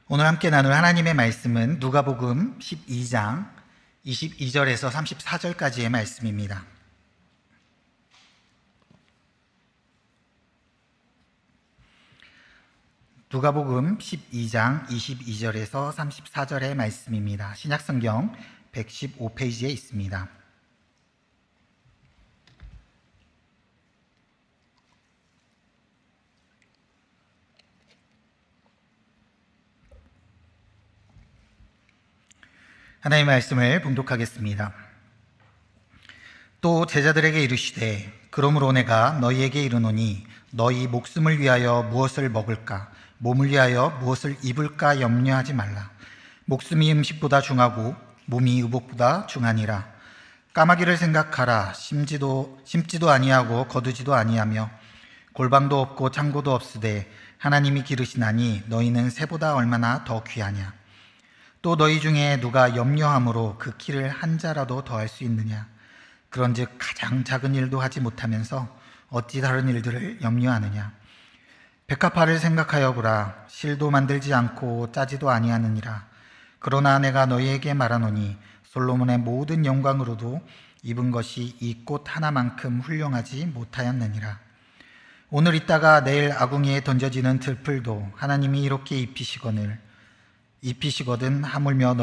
오늘 함께 나눌 하나님의 말씀은 누가복음 12장 22절에서 34절까지의 말씀입니다. 누가복음 12장 22절에서 34절의 말씀입니다. 신약성경 115페이지에 있습니다. 하나님의 말씀을 봉독하겠습니다. 또 제자들에게 이르시되 그러므로 내가 너희에게 이르노니 너희 목숨을 위하여 무엇을 먹을까 몸을 위하여 무엇을 입을까 염려하지 말라. 목숨이 음식보다 중하고 몸이 의복보다 중하니라. 까마귀를 생각하라. 심지도 아니하고 거두지도 아니하며 골방도 없고 창고도 없으되 하나님이 기르시나니 너희는 새보다 얼마나 더 귀하냐. 또 너희 중에 누가 염려함으로 그 키를 한 자라도 더할 수 있느냐. 그런즉 가장 작은 일도 하지 못하면서 어찌 다른 일들을 염려하느냐. 백합화를 생각하여 보라. 실도 만들지 않고 짜지도 아니하느니라. 그러나 내가 너희에게 말하노니 솔로몬의 모든 영광으로도 입은 것이 이 꽃 하나만큼 훌륭하지 못하였느니라. 오늘 있다가 내일 아궁이에 던져지는 들풀도 하나님이 이렇게 입히시거든 하물며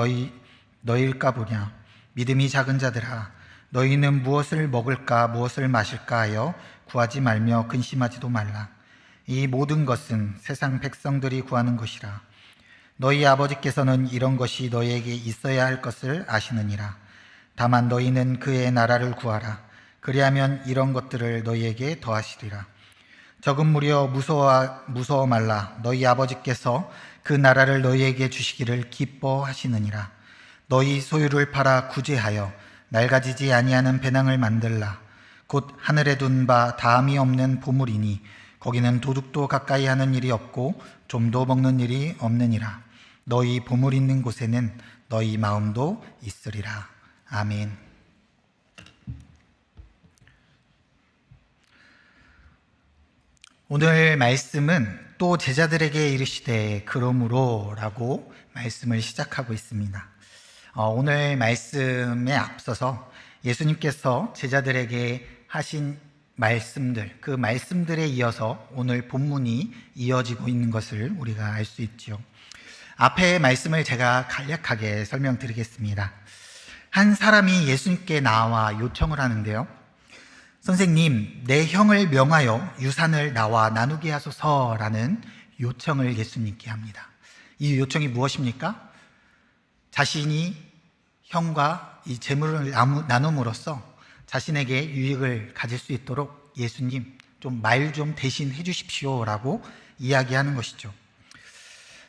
너희일까 보냐. 믿음이 작은 자들아, 너희는 무엇을 먹을까 무엇을 마실까 하여 구하지 말며 근심하지도 말라. 이 모든 것은 세상 백성들이 구하는 것이라. 너희 아버지께서는 이런 것이 너희에게 있어야 할 것을 아시느니라. 다만 너희는 그의 나라를 구하라. 그리하면 이런 것들을 너희에게 더하시리라. 적은 무려 무서워 말라. 너희 아버지께서 그 나라를 너희에게 주시기를 기뻐하시느니라. 너희 소유를 팔아 구제하여 낡아지지 아니하는 배낭을 만들라. 곧 하늘에 둔 바 다함이 없는 보물이니 거기는 도둑도 가까이 하는 일이 없고 좀도 먹는 일이 없느니라. 너희 보물 있는 곳에는 너희 마음도 있으리라. 아멘. 오늘 말씀은 또 제자들에게 이르시되 그러므로 라고 말씀을 시작하고 있습니다. 오늘 말씀에 앞서서 예수님께서 제자들에게 하신 말씀들, 그 말씀들에 이어서 오늘 본문이 이어지고 있는 것을 우리가 알 수 있죠. 앞에 말씀을 제가 간략하게 설명드리겠습니다. 한 사람이 예수님께 나와 요청을 하는데요. 선생님, 내 형을 명하여 유산을 나와 나누게 하소서라는 요청을 예수님께 합니다. 이 요청이 무엇입니까? 자신이 형과 이 재물을 나눔으로써 자신에게 유익을 가질 수 있도록 예수님 좀 말 좀 대신 해주십시오 라고 이야기하는 것이죠.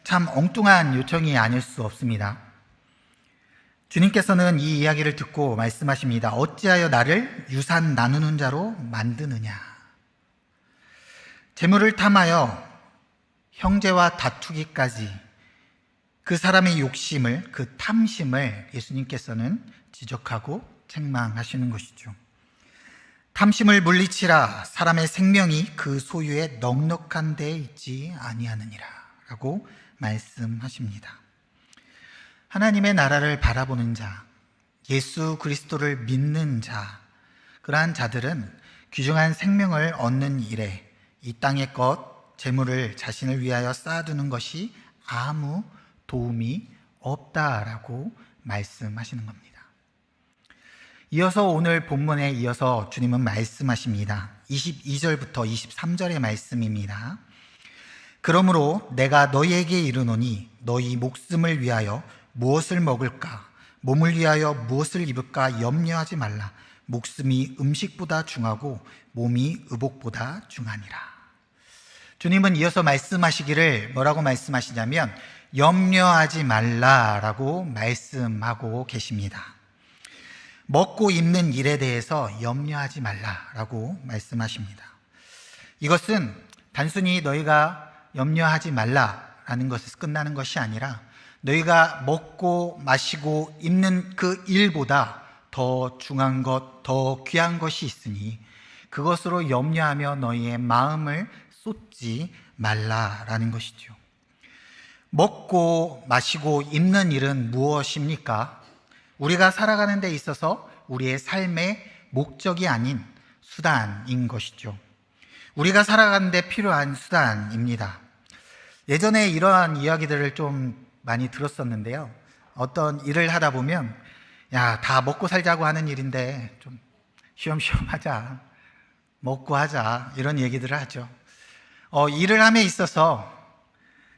참 엉뚱한 요청이 아닐 수 없습니다. 주님께서는 이 이야기를 듣고 말씀하십니다. 어찌하여 나를 유산 나누는 자로 만드느냐. 재물을 탐하여 형제와 다투기까지 그 사람의 욕심을, 그 탐심을 예수님께서는 지적하고 책망하시는 것이죠. 탐심을 물리치라. 사람의 생명이 그 소유에 넉넉한 데에 있지 아니하느니라 라고 말씀하십니다. 하나님의 나라를 바라보는 자, 예수 그리스도를 믿는 자, 그러한 자들은 귀중한 생명을 얻는 일에 이 땅의 것, 재물을 자신을 위하여 쌓아두는 것이 아무 도움이 없다라고 말씀하시는 겁니다. 이어서 오늘 본문에 이어서 주님은 말씀하십니다. 22절부터 23절의 말씀입니다. 그러므로 내가 너희에게 이르노니 너희 목숨을 위하여 무엇을 먹을까 몸을 위하여 무엇을 입을까 염려하지 말라. 목숨이 음식보다 중하고 몸이 의복보다 중하니라. 주님은 이어서 말씀하시기를 뭐라고 말씀하시냐면 염려하지 말라라고 말씀하고 계십니다. 먹고 입는 일에 대해서 염려하지 말라라고 말씀하십니다. 이것은 단순히 너희가 염려하지 말라라는 것에서 끝나는 것이 아니라 너희가 먹고 마시고 입는 그 일보다 더 중한 것, 더 귀한 것이 있으니 그것으로 염려하며 너희의 마음을 쏟지 말라라는 것이죠. 먹고 마시고 입는 일은 무엇입니까? 우리가 살아가는 데 있어서 우리의 삶의 목적이 아닌 수단인 것이죠. 우리가 살아가는 데 필요한 수단입니다. 예전에 이러한 이야기들을 좀 많이 들었었는데요. 어떤 일을 하다 보면 야, 다 먹고 살자고 하는 일인데 좀 쉬엄쉬엄 하자, 먹고 하자, 이런 얘기들을 하죠. 일을 함에 있어서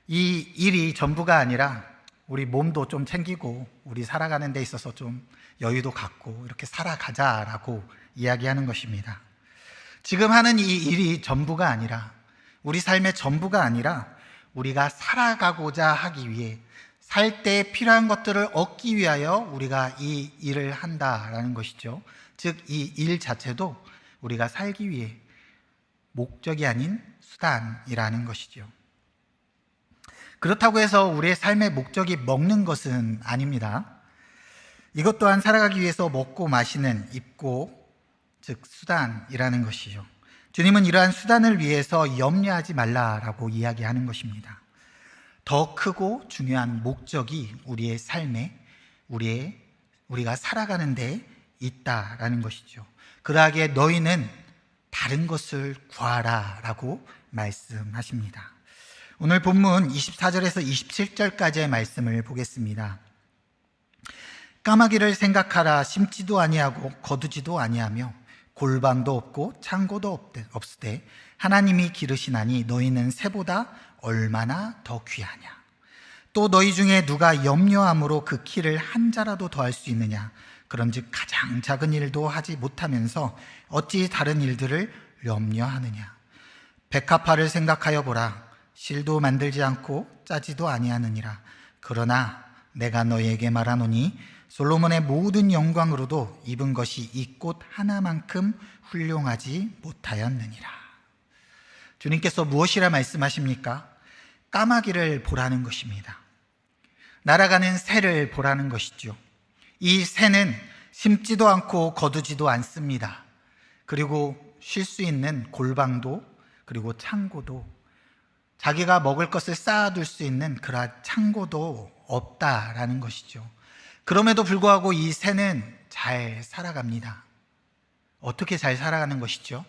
이 일이 전부가 아니라 우리 몸도 좀 챙기고 우리 살아가는 데 있어서 좀 여유도 갖고 이렇게 살아가자라고 이야기하는 것입니다. 지금 하는 이 일이 전부가 아니라, 우리 삶의 전부가 아니라 우리가 살아가고자 하기 위해, 살 때 필요한 것들을 얻기 위하여 우리가 이 일을 한다라는 것이죠. 즉, 이 일 자체도 우리가 살기 위해 목적이 아닌 수단이라는 것이죠. 그렇다고 해서 우리의 삶의 목적이 먹는 것은 아닙니다. 이것 또한 살아가기 위해서 먹고 마시는, 입고, 즉 수단이라는 것이죠. 주님은 이러한 수단을 위해서 염려하지 말라라고 이야기하는 것입니다. 더 크고 중요한 목적이 우리의 삶에, 우리가 살아가는 데 있다라는 것이죠. 그러하기에 너희는 다른 것을 구하라 라고 말씀하십니다. 오늘 본문 24절에서 27절까지의 말씀을 보겠습니다. 까마귀를 생각하라. 심지도 아니하고 거두지도 아니하며 골방도 없고 창고도 없으되 하나님이 기르시나니 너희는 새보다 얼마나 더 귀하냐. 또 너희 중에 누가 염려함으로 그 키를 한 자라도 더할 수 있느냐. 그런즉 가장 작은 일도 하지 못하면서 어찌 다른 일들을 염려하느냐. 백합화를 생각하여 보라. 실도 만들지 않고 짜지도 아니하느니라. 그러나 내가 너희에게 말하노니 솔로몬의 모든 영광으로도 입은 것이 이 꽃 하나만큼 훌륭하지 못하였느니라. 주님께서 무엇이라 말씀하십니까? 까마귀를 보라는 것입니다. 날아가는 새를 보라는 것이죠. 이 새는 심지도 않고 거두지도 않습니다. 그리고 쉴 수 있는 골방도, 그리고 창고도, 자기가 먹을 것을 쌓아둘 수 있는 그러한 창고도 없다라는 것이죠. 그럼에도 불구하고 이 새는 잘 살아갑니다. 어떻게 잘 살아가는 것이죠?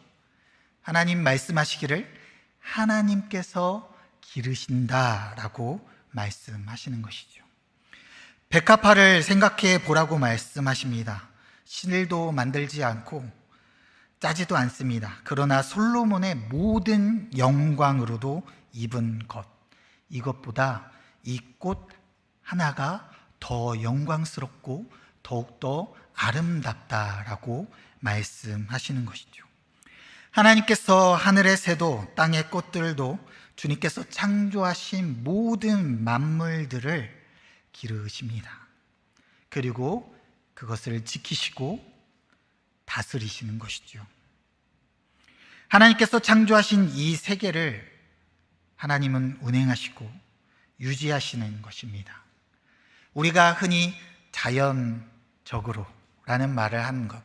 하나님 말씀하시기를 하나님께서 기르신다라고 말씀하시는 것이죠. 백합화를 생각해 보라고 말씀하십니다. 실도 만들지 않고 짜지도 않습니다. 그러나 솔로몬의 모든 영광으로도 입은 것, 이것보다 이 꽃 하나가 더 영광스럽고 더욱더 아름답다라고 말씀하시는 것이죠. 하나님께서 하늘의 새도 땅의 꽃들도 주님께서 창조하신 모든 만물들을 기르십니다. 그리고 그것을 지키시고 다스리시는 것이죠. 하나님께서 창조하신 이 세계를 하나님은 운행하시고 유지하시는 것입니다. 우리가 흔히 자연적으로 라는 말을 하는 것,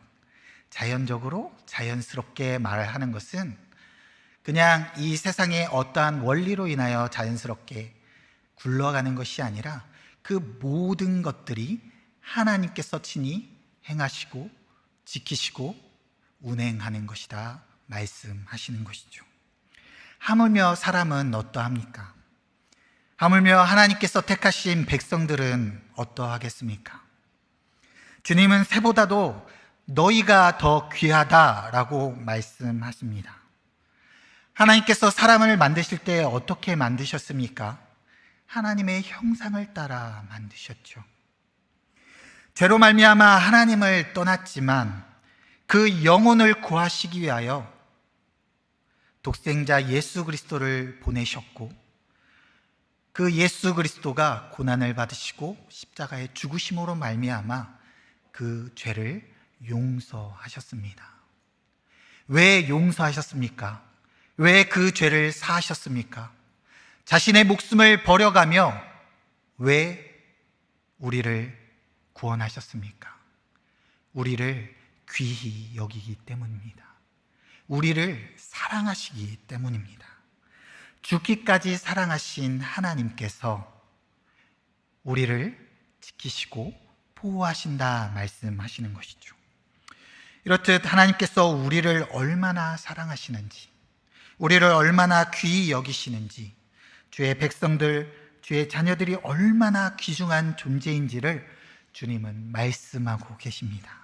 자연적으로, 자연스럽게 말을 하는 것은 그냥 이 세상의 어떠한 원리로 인하여 자연스럽게 굴러가는 것이 아니라 그 모든 것들이 하나님께서 친히 행하시고 지키시고 운행하는 것이다 말씀하시는 것이죠. 하물며 사람은 어떠합니까? 하물며 하나님께서 택하신 백성들은 어떠하겠습니까? 주님은 새보다도 너희가 더 귀하다라고 말씀하십니다. 하나님께서 사람을 만드실 때 어떻게 만드셨습니까? 하나님의 형상을 따라 만드셨죠. 죄로 말미암아 하나님을 떠났지만 그 영혼을 구하시기 위하여 독생자 예수 그리스도를 보내셨고, 그 예수 그리스도가 고난을 받으시고 십자가의 죽으심으로 말미암아 그 죄를 용서하셨습니다. 왜 용서하셨습니까? 왜 그 죄를 사하셨습니까? 자신의 목숨을 버려가며 왜 우리를 구원하셨습니까? 우리를 귀히 여기기 때문입니다. 우리를 사랑하시기 때문입니다. 죽기까지 사랑하신 하나님께서 우리를 지키시고 보호하신다 말씀하시는 것이죠. 이렇듯 하나님께서 우리를 얼마나 사랑하시는지, 우리를 얼마나 귀히 여기시는지, 주의 백성들, 주의 자녀들이 얼마나 귀중한 존재인지를 주님은 말씀하고 계십니다.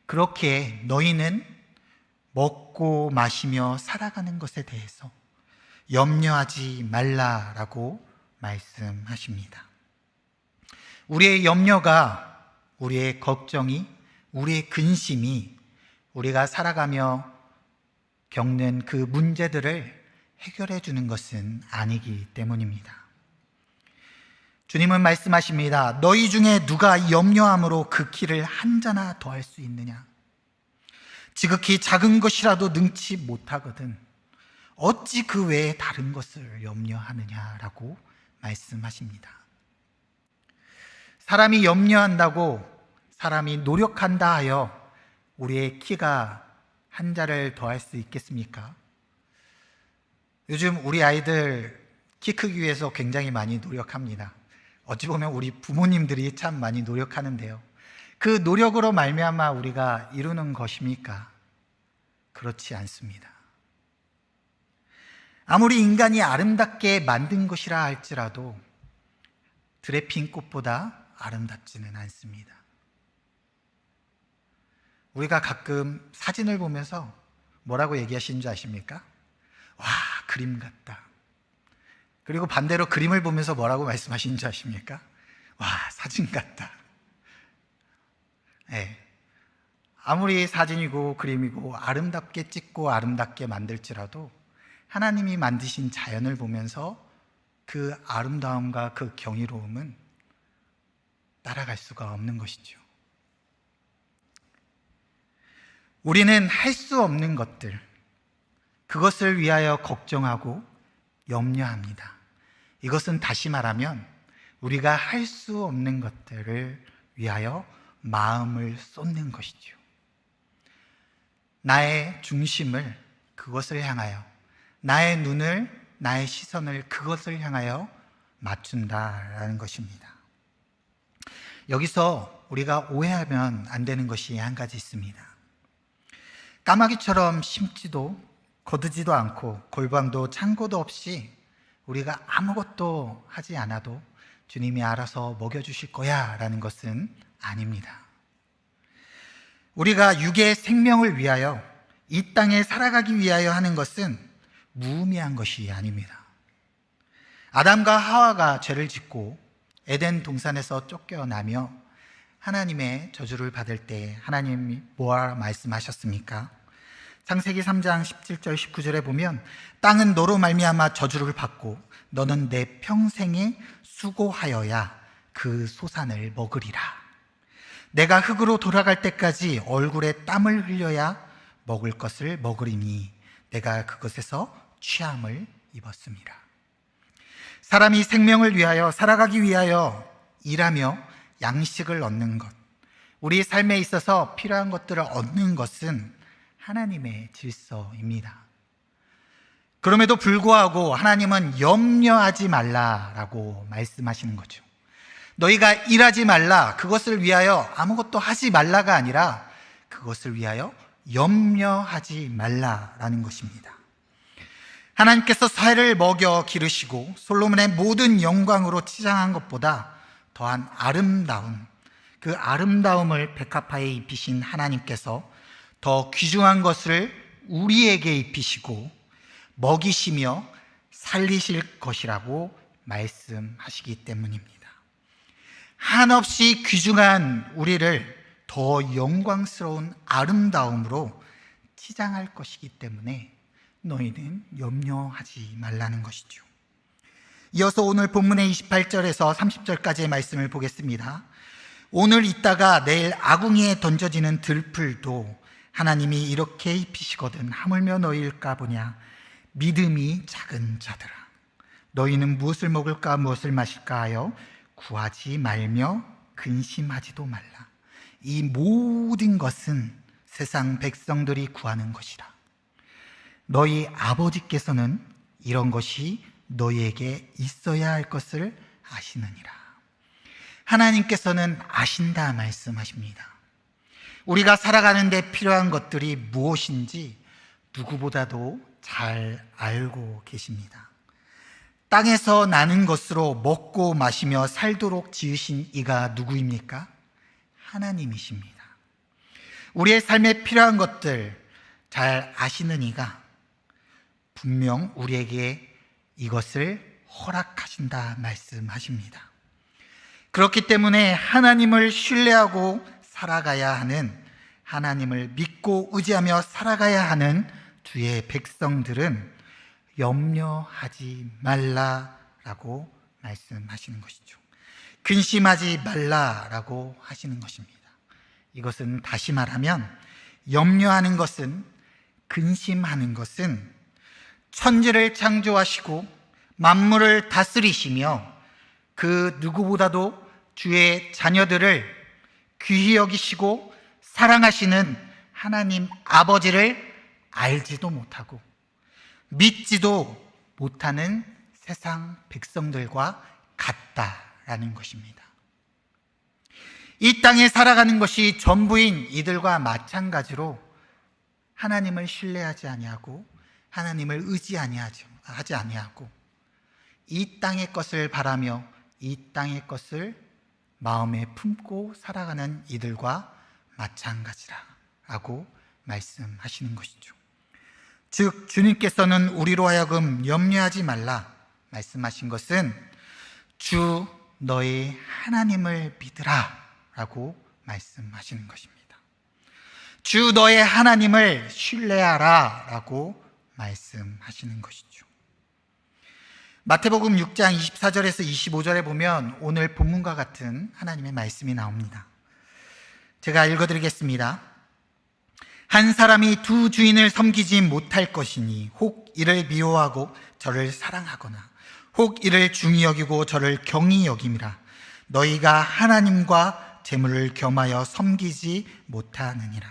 그렇게 너희는 먹고 마시며 살아가는 것에 대해서 염려하지 말라라고 말씀하십니다. 우리의 염려가, 우리의 걱정이, 우리의 근심이 우리가 살아가며 겪는 그 문제들을 해결해 주는 것은 아니기 때문입니다. 주님은 말씀하십니다. 너희 중에 누가 염려함으로 그 키를 한 자나 더할 수 있느냐? 지극히 작은 것이라도 능치 못하거든 어찌 그 외에 다른 것을 염려하느냐라고 말씀하십니다. 사람이 염려한다고, 사람이 노력한다 하여 우리의 키가 한 자를 더할 수 있겠습니까? 요즘 우리 아이들 키 크기 위해서 굉장히 많이 노력합니다. 어찌 보면 우리 부모님들이 참 많이 노력하는데요, 그 노력으로 말미암아 우리가 이루는 것입니까? 그렇지 않습니다. 아무리 인간이 아름답게 만든 것이라 할지라도 들에 핀 꽃보다 아름답지는 않습니다. 우리가 가끔 사진을 보면서 뭐라고 얘기하시는 줄 아십니까? 와, 그림 같다. 그리고 반대로 그림을 보면서 뭐라고 말씀하시는 줄 아십니까? 와, 사진 같다. 네. 아무리 사진이고 그림이고 아름답게 찍고 아름답게 만들지라도 하나님이 만드신 자연을 보면서 그 아름다움과 그 경이로움은 따라갈 수가 없는 것이죠. 우리는 할 수 없는 것들, 그것을 위하여 걱정하고 염려합니다. 이것은 다시 말하면 우리가 할 수 없는 것들을 위하여 마음을 쏟는 것이죠. 나의 중심을 그것을 향하여, 나의 눈을, 나의 시선을 그것을 향하여 맞춘다라는 것입니다. 여기서 우리가 오해하면 안 되는 것이 한 가지 있습니다. 까마귀처럼 심지도 거두지도 않고 골방도 창고도 없이 우리가 아무것도 하지 않아도 주님이 알아서 먹여주실 거야 라는 것은 아닙니다. 우리가 육의 생명을 위하여, 이 땅에 살아가기 위하여 하는 것은 무의미한 것이 아닙니다. 아담과 하와가 죄를 짓고 에덴 동산에서 쫓겨나며 하나님의 저주를 받을 때 하나님이 뭐라 말씀하셨습니까? 창세기 3장 17절 19절에 보면 땅은 너로 말미암아 저주를 받고 너는 내 평생에 수고하여야 그 소산을 먹으리라. 내가 흙으로 돌아갈 때까지 얼굴에 땀을 흘려야 먹을 것을 먹으리니 내가 그것에서 취함을 입었습니다. 사람이 생명을 위하여, 살아가기 위하여 일하며 양식을 얻는 것, 우리 삶에 있어서 필요한 것들을 얻는 것은 하나님의 질서입니다. 그럼에도 불구하고 하나님은 염려하지 말라라고 말씀하시는 거죠. 너희가 일하지 말라, 그것을 위하여 아무것도 하지 말라가 아니라 그것을 위하여 염려하지 말라라는 것입니다. 하나님께서 사회를 먹여 기르시고 솔로몬의 모든 영광으로 치장한 것보다 더한 아름다움, 그 아름다움을 백합화에 입히신 하나님께서 더 귀중한 것을 우리에게 입히시고 먹이시며 살리실 것이라고 말씀하시기 때문입니다. 한없이 귀중한 우리를 더 영광스러운 아름다움으로 치장할 것이기 때문에 너희는 염려하지 말라는 것이죠. 이어서 오늘 본문의 28절에서 30절까지의 말씀을 보겠습니다. 오늘 있다가 내일 아궁이에 던져지는 들풀도 하나님이 이렇게 입히시거든 하물며 너희일까 보냐. 믿음이 작은 자들아, 너희는 무엇을 먹을까 무엇을 마실까 하여 구하지 말며 근심하지도 말라. 이 모든 것은 세상 백성들이 구하는 것이라. 너희 아버지께서는 이런 것이 너희에게 있어야 할 것을 아시느니라. 하나님께서는 아신다 말씀하십니다. 우리가 살아가는 데 필요한 것들이 무엇인지 누구보다도 잘 알고 계십니다. 땅에서 나는 것으로 먹고 마시며 살도록 지으신 이가 누구입니까? 하나님이십니다. 우리의 삶에 필요한 것들 잘 아시는 이가 분명 우리에게 이것을 허락하신다 말씀하십니다. 그렇기 때문에 하나님을 신뢰하고 살아가야 하는, 하나님을 믿고 의지하며 살아가야 하는 주의 백성들은 염려하지 말라라고 말씀하시는 것이죠. 근심하지 말라라고 하시는 것입니다. 이것은 다시 말하면 염려하는 것은, 근심하는 것은 천지를 창조하시고 만물을 다스리시며 그 누구보다도 주의 자녀들을 귀히 여기시고 사랑하시는 하나님 아버지를 알지도 못하고 믿지도 못하는 세상 백성들과 같다라는 것입니다. 이 땅에 살아가는 것이 전부인 이들과 마찬가지로 하나님을 신뢰하지 아니하고 하나님을 의지하지 아니하고 이 땅의 것을 바라며 이 땅의 것을 마음에 품고 살아가는 이들과 마찬가지라고 말씀하시는 것이죠. 즉 주님께서는 우리로 하여금 염려하지 말라 말씀하신 것은 주 너의 하나님을 믿으라 라고 말씀하시는 것입니다. 주 너의 하나님을 신뢰하라 라고 말씀하시는 것이죠. 마태복음 6장 24절에서 25절에 보면 오늘 본문과 같은 하나님의 말씀이 나옵니다. 제가 읽어드리겠습니다. 한 사람이 두 주인을 섬기지 못할 것이니 혹 이를 미워하고 저를 사랑하거나 혹 이를 중히 여기고 저를 경히 여김이라. 너희가 하나님과 재물을 겸하여 섬기지 못하느니라.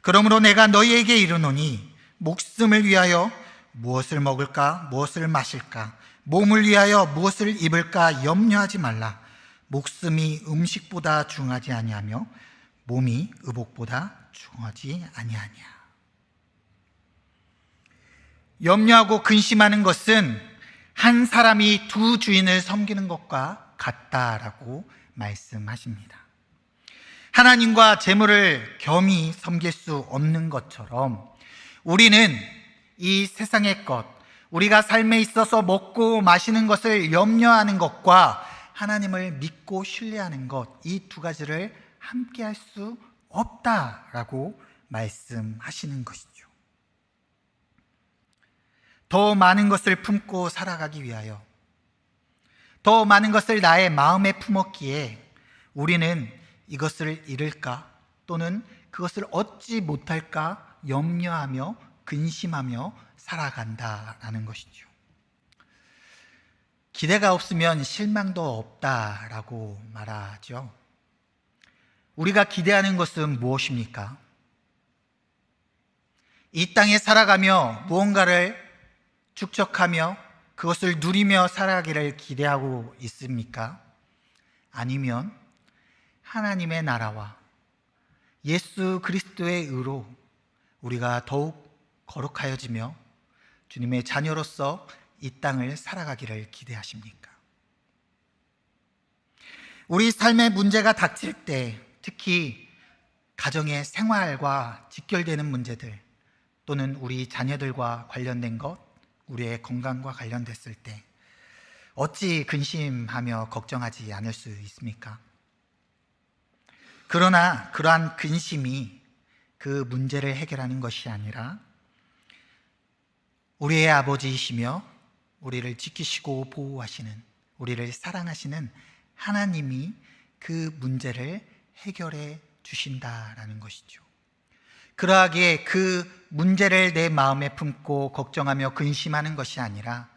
그러므로 내가 너희에게 이르노니 목숨을 위하여 무엇을 먹을까 무엇을 마실까 몸을 위하여 무엇을 입을까 염려하지 말라. 목숨이 음식보다 중하지 아니하며 몸이 의복보다 중하지 아니하냐. 염려하고 근심하는 것은 한 사람이 두 주인을 섬기는 것과 같다라고 말씀하십니다. 하나님과 재물을 겸히 섬길 수 없는 것처럼 우리는 이 세상의 것, 우리가 삶에 있어서 먹고 마시는 것을 염려하는 것과 하나님을 믿고 신뢰하는 것, 이 두 가지를 함께 할 수 없다라고 말씀하시는 것이죠. 더 많은 것을 품고 살아가기 위하여, 더 많은 것을 나의 마음에 품었기에 우리는 이것을 잃을까 또는 그것을 얻지 못할까 염려하며 근심하며 살아간다라는 것이죠. 기대가 없으면 실망도 없다라고 말하죠. 우리가 기대하는 것은 무엇입니까? 이 땅에 살아가며 무언가를 축적하며 그것을 누리며 살아가기를 기대하고 있습니까? 아니면 하나님의 나라와 예수 그리스도의 의로 우리가 더욱 거룩하여지며 주님의 자녀로서 이 땅을 살아가기를 기대하십니까? 우리 삶의 문제가 닥칠 때, 특히 가정의 생활과 직결되는 문제들 또는 우리 자녀들과 관련된 것, 우리의 건강과 관련됐을 때 어찌 근심하며 걱정하지 않을 수 있습니까? 그러나 그러한 근심이 그 문제를 해결하는 것이 아니라 우리의 아버지이시며 우리를 지키시고 보호하시는, 우리를 사랑하시는 하나님이 그 문제를 해결해 주신다라는 것이죠. 그러하기에 그 문제를 내 마음에 품고 걱정하며 근심하는 것이 아니라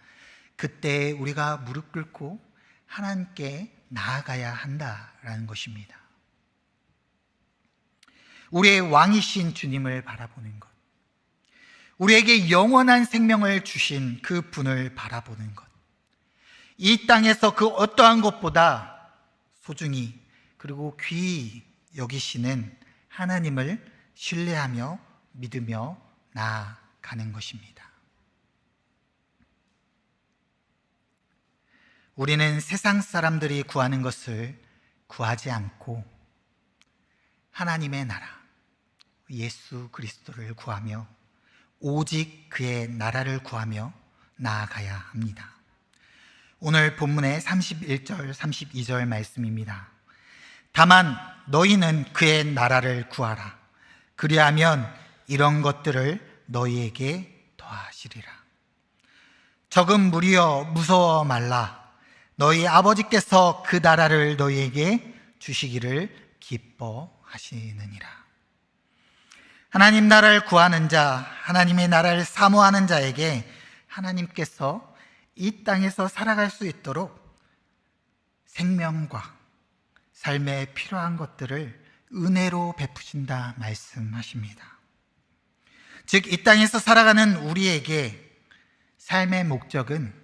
그때 우리가 무릎 꿇고 하나님께 나아가야 한다라는 것입니다. 우리의 왕이신 주님을 바라보는 것, 우리에게 영원한 생명을 주신 그 분을 바라보는 것, 이 땅에서 그 어떠한 것보다 소중히 그리고 귀히 여기시는 하나님을 신뢰하며 믿으며 나아가는 것입니다. 우리는 세상 사람들이 구하는 것을 구하지 않고 하나님의 나라, 예수 그리스도를 구하며 오직 그의 나라를 구하며 나아가야 합니다. 오늘 본문의 31절, 32절 말씀입니다. 다만 너희는 그의 나라를 구하라. 그리하면 이런 것들을 너희에게 더하시리라. 적은 무리여 무서워 말라. 너희 아버지께서 그 나라를 너희에게 주시기를 기뻐하시느니라. 하나님 나라를 구하는 자, 하나님의 나라를 사모하는 자에게 하나님께서 이 땅에서 살아갈 수 있도록 생명과 삶에 필요한 것들을 은혜로 베푸신다 말씀하십니다. 즉, 이 땅에서 살아가는 우리에게 삶의 목적은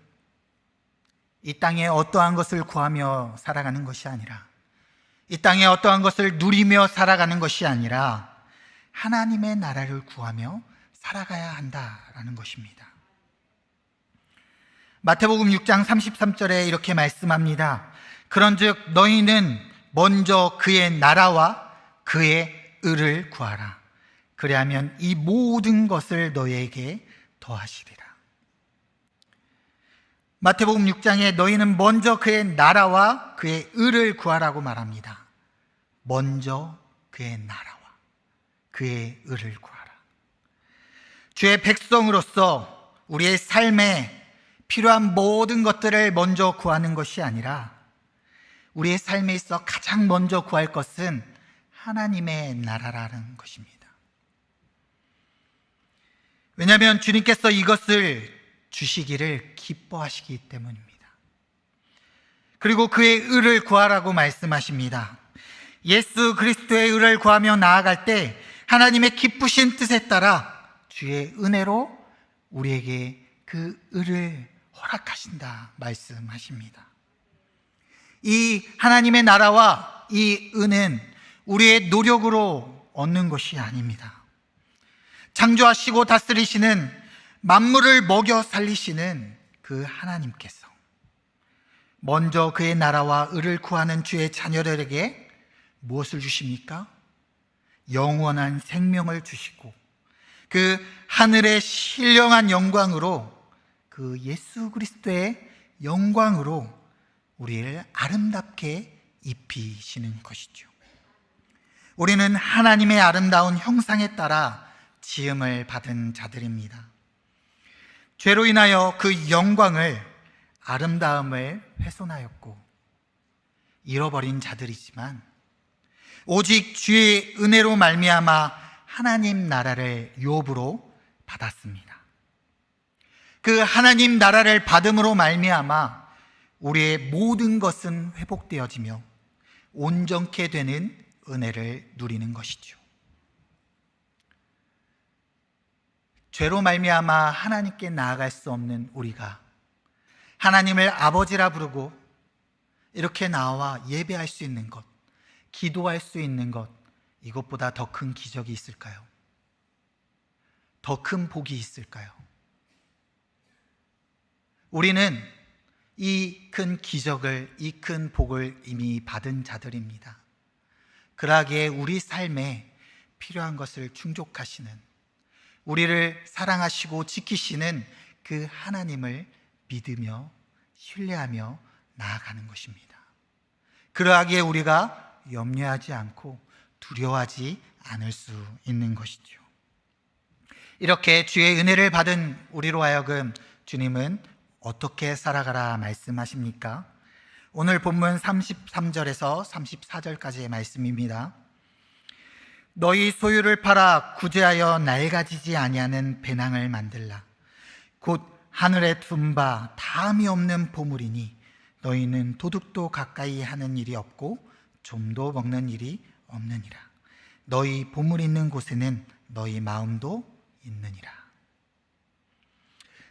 이 땅에 어떠한 것을 구하며 살아가는 것이 아니라, 이 땅에 어떠한 것을 누리며 살아가는 것이 아니라 하나님의 나라를 구하며 살아가야 한다라는 것입니다. 마태복음 6장 33절에 이렇게 말씀합니다. 그런즉 너희는 먼저 그의 나라와 그의 의를 구하라. 그리하면 이 모든 것을 너희에게 더하시리라. 마태복음 6장에 너희는 먼저 그의 나라와 그의 의를 구하라고 말합니다. 먼저 그의 나라와 그의 의를 구하라. 주의 백성으로서 우리의 삶에 필요한 모든 것들을 먼저 구하는 것이 아니라 우리의 삶에 있어 가장 먼저 구할 것은 하나님의 나라라는 것입니다. 왜냐하면 주님께서 이것을 주시기를 기뻐하시기 때문입니다. 그리고 그의 의를 구하라고 말씀하십니다. 예수 그리스도의 의를 구하며 나아갈 때 하나님의 기쁘신 뜻에 따라 주의 은혜로 우리에게 그 의를 허락하신다 말씀하십니다. 이 하나님의 나라와 이 의는 우리의 노력으로 얻는 것이 아닙니다. 창조하시고 다스리시는 만물을 먹여 살리시는 그 하나님께서 먼저 그의 나라와 의를 구하는 주의 자녀들에게 무엇을 주십니까? 영원한 생명을 주시고 그 하늘의 신령한 영광으로 그 예수 그리스도의 영광으로 우리를 아름답게 입히시는 것이죠. 우리는 하나님의 아름다운 형상에 따라 지음을 받은 자들입니다. 죄로 인하여 그 영광을, 아름다움을 훼손하였고 잃어버린 자들이지만 오직 주의 은혜로 말미암아 하나님 나라를 유업으로 받았습니다. 그 하나님 나라를 받음으로 말미암아 우리의 모든 것은 회복되어지며 온전케 되는 은혜를 누리는 것이죠. 죄로 말미암아 하나님께 나아갈 수 없는 우리가 하나님을 아버지라 부르고 이렇게 나와 예배할 수 있는 것, 기도할 수 있는 것, 이것보다 더 큰 기적이 있을까요? 더 큰 복이 있을까요? 우리는 이 큰 기적을, 이 큰 복을 이미 받은 자들입니다. 그러기에 우리 삶에 필요한 것을 충족하시는, 우리를 사랑하시고 지키시는 그 하나님을 믿으며 신뢰하며 나아가는 것입니다. 그러하기에 우리가 염려하지 않고 두려워하지 않을 수 있는 것이죠. 이렇게 주의 은혜를 받은 우리로 하여금 주님은 어떻게 살아가라 말씀하십니까? 오늘 본문 33절에서 34절까지의 말씀입니다. 너희 소유를 팔아 구제하여 낡아지지 아니하는 배낭을 만들라. 곧 하늘에 둔 바 다함이 없는 보물이니 너희는 도둑도 가까이 하는 일이 없고 좀도 먹는 일이 없느니라. 너희 보물 있는 곳에는 너희 마음도 있느니라.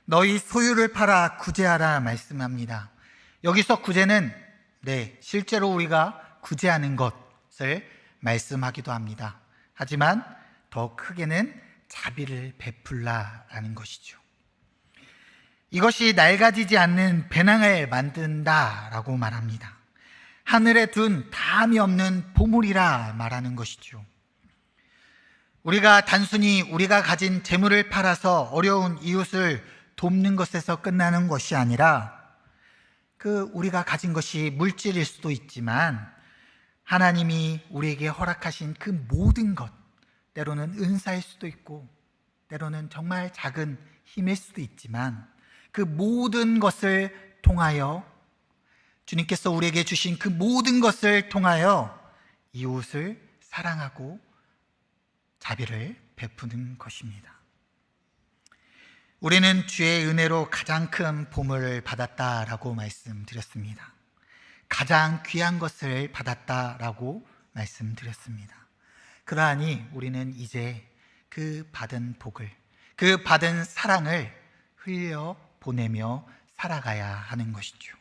너희 소유를 팔아 구제하라 말씀합니다. 여기서 구제는 네, 실제로 우리가 구제하는 것을 말씀하기도 합니다. 하지만 더 크게는 자비를 베풀라라는 것이죠. 이것이 낡아지지 않는 배낭을 만든다라고 말합니다. 하늘에 둔 다함이 없는 보물이라 말하는 것이죠. 우리가 단순히 우리가 가진 재물을 팔아서 어려운 이웃을 돕는 것에서 끝나는 것이 아니라 우리가 가진 것이 물질일 수도 있지만 하나님이 우리에게 허락하신 그 모든 것, 때로는 은사일 수도 있고 때로는 정말 작은 힘일 수도 있지만 그 모든 것을 통하여 주님께서 우리에게 주신 그 모든 것을 통하여 이웃을 사랑하고 자비를 베푸는 것입니다. 우리는 주의 은혜로 가장 큰 보물을 받았다라고 말씀드렸습니다. 가장 귀한 것을 받았다라고 말씀드렸습니다. 그러하니 우리는 이제 그 받은 복을, 그 받은 사랑을 흘려 보내며 살아가야 하는 것이죠.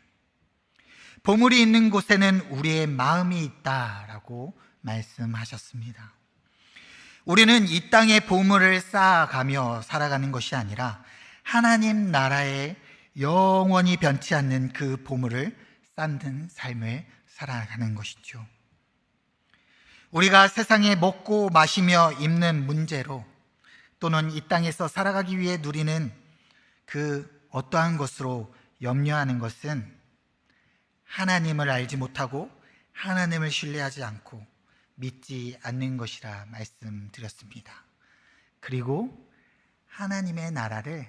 보물이 있는 곳에는 우리의 마음이 있다라고 말씀하셨습니다. 우리는 이 땅의 보물을 쌓아가며 살아가는 것이 아니라 하나님 나라에 영원히 변치 않는 그 보물을 쌓는 삶을 살아가는 것이죠. 우리가 세상에 먹고 마시며 입는 문제로 또는 이 땅에서 살아가기 위해 누리는 그 어떠한 것으로 염려하는 것은 하나님을 알지 못하고 하나님을 신뢰하지 않고 믿지 않는 것이라 말씀드렸습니다. 그리고 하나님의 나라를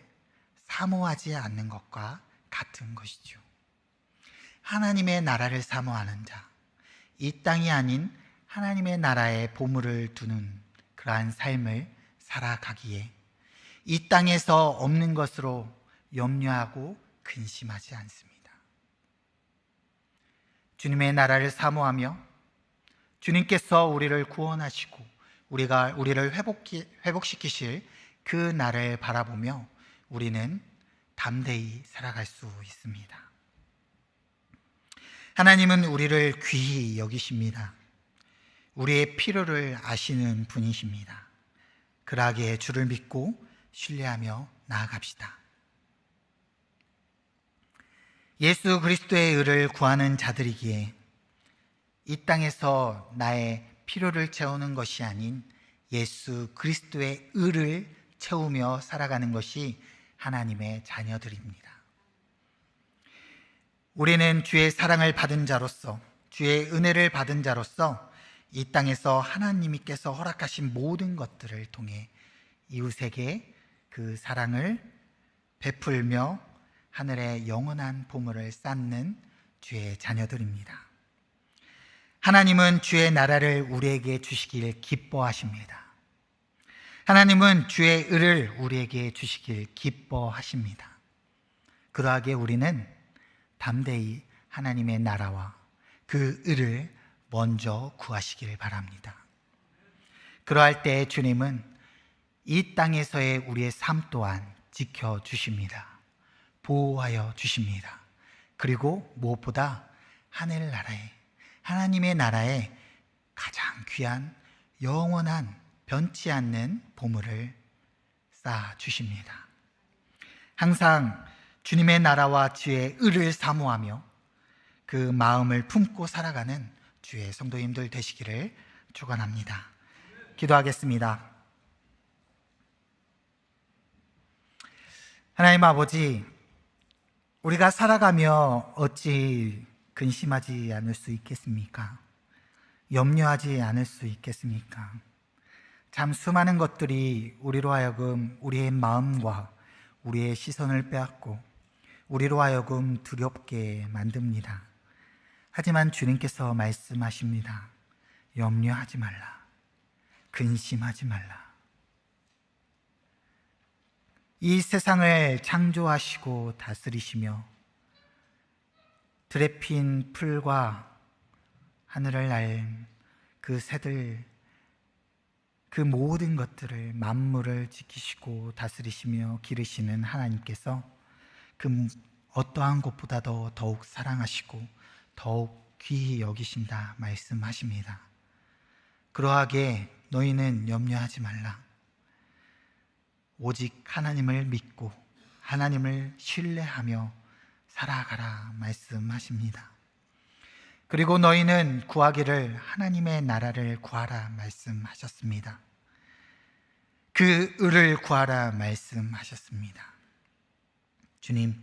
사모하지 않는 것과 같은 것이죠. 하나님의 나라를 사모하는 자, 이 땅이 아닌 하나님의 나라에 보물을 두는 그러한 삶을 살아가기에 이 땅에서 없는 것으로 염려하고 근심하지 않습니다. 주님의 나라를 사모하며 주님께서 우리를 구원하시고 우리를 회복시키실 그 날을 바라보며 우리는 담대히 살아갈 수 있습니다. 하나님은 우리를 귀히 여기십니다. 우리의 필요를 아시는 분이십니다. 그러하기에 주를 믿고 신뢰하며 나아갑시다. 예수 그리스도의 의를 구하는 자들이기에 이 땅에서 나의 필요를 채우는 것이 아닌 예수 그리스도의 의를 채우며 살아가는 것이 하나님의 자녀들입니다. 우리는 주의 사랑을 받은 자로서, 주의 은혜를 받은 자로서 이 땅에서 하나님께서 허락하신 모든 것들을 통해 이웃에게 그 사랑을 베풀며 하늘의 영원한 보물을 쌓는 주의 자녀들입니다. 하나님은 주의 나라를 우리에게 주시길 기뻐하십니다. 하나님은 주의 의를 우리에게 주시길 기뻐하십니다. 그러하기에 우리는 담대히 하나님의 나라와 그 의를 먼저 구하시길 바랍니다. 그러할 때 주님은 이 땅에서의 우리의 삶 또한 지켜주십니다. 보호하여 주십니다. 그리고 무엇보다 하늘나라에, 하나님의 나라에 가장 귀한 영원한 변치 않는 보물을 쌓아 주십니다. 항상 주님의 나라와 주의 의를 사모하며 그 마음을 품고 살아가는 주의 성도님들 되시기를 축원합니다. 기도하겠습니다. 하나님 아버지, 우리가 살아가며 어찌 근심하지 않을 수 있겠습니까? 염려하지 않을 수 있겠습니까? 참 수많은 것들이 우리로 하여금 우리의 마음과 우리의 시선을 빼앗고 우리로 하여금 두렵게 만듭니다. 하지만 주님께서 말씀하십니다. 염려하지 말라. 근심하지 말라. 이 세상을 창조하시고 다스리시며 들에 핀 풀과 하늘을 날 그 새들, 그 모든 것들을, 만물을 지키시고 다스리시며 기르시는 하나님께서 그 어떠한 것보다도 더욱 사랑하시고 더욱 귀히 여기신다 말씀하십니다. 그러하게 너희는 염려하지 말라. 오직 하나님을 믿고 하나님을 신뢰하며 살아가라 말씀하십니다. 그리고 너희는 구하기를 하나님의 나라를 구하라 말씀하셨습니다. 그 의를 구하라 말씀하셨습니다. 주님,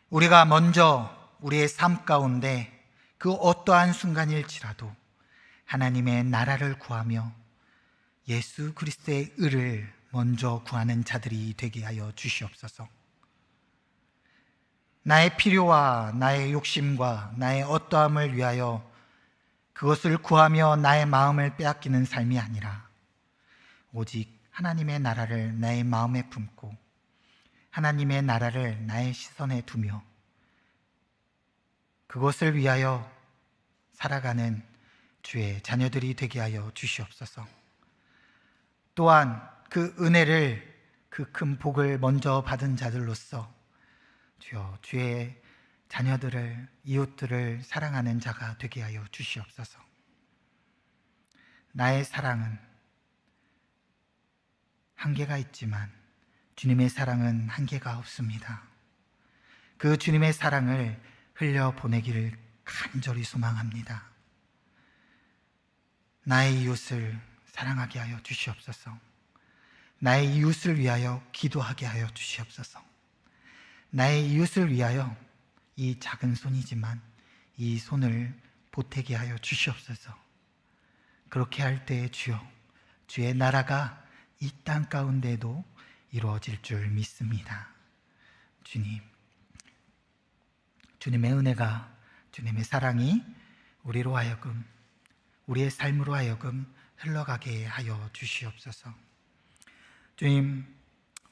우리가 먼저 우리의 삶 가운데 그 어떠한 순간일지라도 하나님의 나라를 구하며 예수 그리스도의 의를 먼저 구하는 자들이 되게 하여 주시옵소서. 나의 필요와 나의 욕심과 나의 어떠함을 위하여 그것을 구하며 나의 마음을 빼앗기는 삶이 아니라 오직 하나님의 나라를 나의 마음에 품고 하나님의 나라를 나의 시선에 두며 그것을 위하여 살아가는 주의 자녀들이 되게 하여 주시옵소서. 또한 그 은혜를, 그 큰 복을 먼저 받은 자들로서 주여 주의 자녀들을, 이웃들을 사랑하는 자가 되게 하여 주시옵소서. 나의 사랑은 한계가 있지만 주님의 사랑은 한계가 없습니다. 그 주님의 사랑을 흘려보내기를 간절히 소망합니다. 나의 이웃을 사랑하게 하여 주시옵소서. 나의 이웃을 위하여 기도하게 하여 주시옵소서. 나의 이웃을 위하여 이 작은 손이지만 이 손을 보태게 하여 주시옵소서. 그렇게 할 때에 주여, 주의 나라가 이 땅 가운데도 이루어질 줄 믿습니다. 주님, 주님의 은혜가, 주님의 사랑이 우리로 하여금, 우리의 삶으로 하여금 흘러가게 하여 주시옵소서. 주님,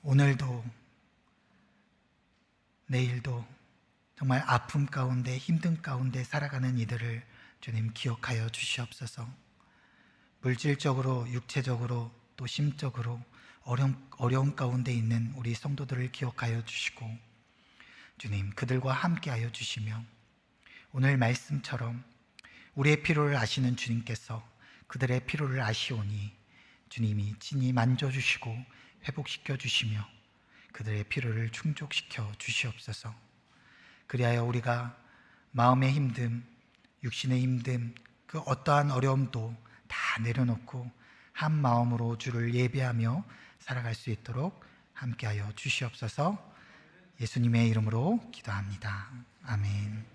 오늘도 내일도 정말 아픔 가운데, 힘든 가운데 살아가는 이들을 주님 기억하여 주시옵소서. 물질적으로, 육체적으로, 또 심적으로 어려움 가운데 있는 우리 성도들을 기억하여 주시고 주님, 그들과 함께하여 주시며 오늘 말씀처럼 우리의 필요를 아시는 주님께서 그들의 필요를 아시오니 주님이 친히 만져주시고 회복시켜 주시며 그들의 필요를 충족시켜 주시옵소서. 그리하여 우리가 마음의 힘듦, 육신의 힘듦, 그 어떠한 어려움도 다 내려놓고 한 마음으로 주를 예배하며 살아갈 수 있도록 함께하여 주시옵소서. 예수님의 이름으로 기도합니다. 아멘.